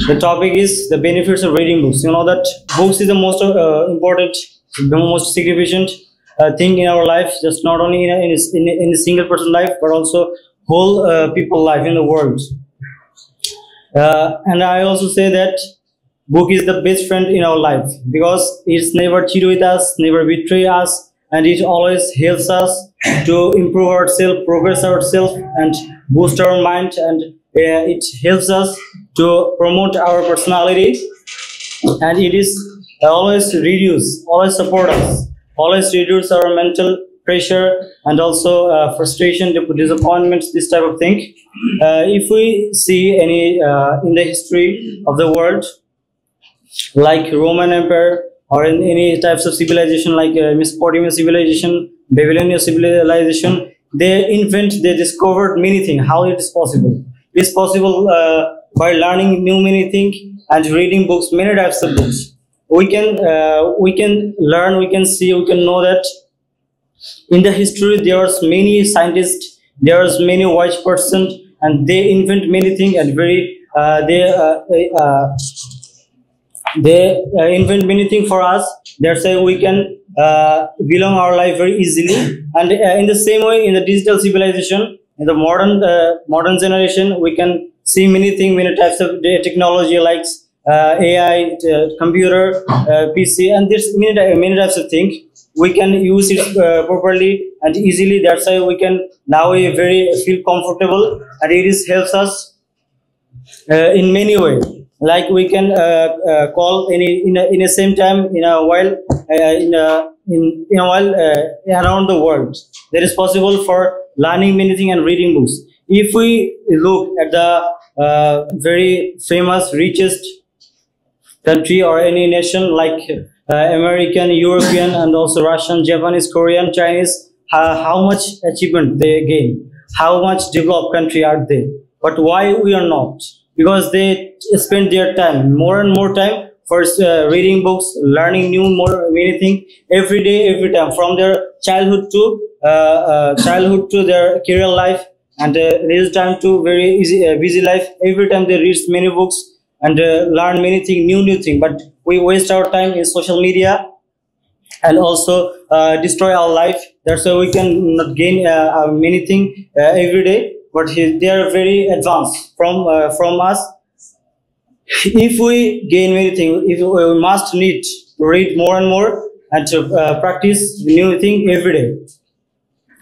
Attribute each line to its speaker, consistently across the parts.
Speaker 1: The topic is the benefits of reading books. You know that books is the most important, the most significant thing in our life, just not only in a single person life, but also whole people life in the world. And I also say that book is the best friend in our life because it's never cheat with us, never betray us, and it always helps us to improve ourselves, progress ourselves, and boost our mind, and it helps us to promote our personality, and it is always always support us, always reduce our mental pressure and also frustration, disappointments, this type of thing. If we see any in the history of the world, like Roman Empire, or in any types of civilization like Mesopotamian civilization, Babylonian civilization, they discovered many things. How it is possible? It's possible by learning many things and reading books, many types of books. We can learn, we can see, we can know that in the history there was many scientists, there was many wise persons, and they invent many things, and they invent many things for us. That's why we can belong our life very easily. And in the same way, in the digital civilization, in the modern generation, we can see many things, many types of technology like AI, computer, PC, and there's many types of things. We can use it properly and easily. That's why we can now very feel comfortable, and it is helps us in many ways. Like we can call in a same time in a while around the world. That is possible for learning many things and reading books. If we look at the very famous richest country or any nation like American, European, and also Russian, Japanese, Korean, Chinese, how much achievement they gain, how much developed country are they? But why we are not? Because they spend their time, more and more time, for reading books, learning many things every day, every time, from their childhood to their career life, and there is time to very busy life. Every time they read many books and learn many things, new things. But we waste our time in social media and also destroy our life. That's why we can not gain many things every day. But they are very advanced from us. If we gain many things, we must need to read more and more and to practice new thing every day.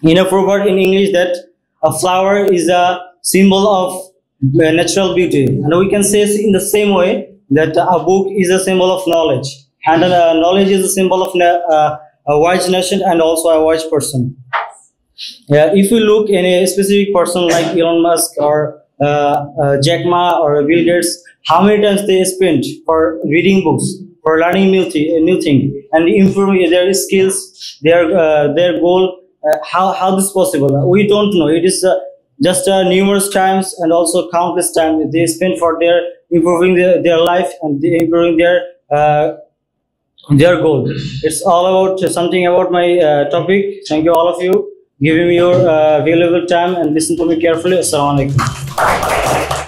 Speaker 1: In a proverb in English that a flower is a symbol of natural beauty, and we can say in the same way that a book is a symbol of knowledge, and knowledge is a symbol of a wise nation and also a wise person. If we look in a specific person like Elon Musk or Jack Ma or Bill Gates, how many times they spend for reading books, for learning new thing, and improving their skills, their goal. How this is possible? We don't know. It is just numerous times and also countless times they spend for their improving their life and improving their goal. It's all about something about my topic. Thank you all of you giving me your valuable time and listen to me carefully. Assalamu alaikum.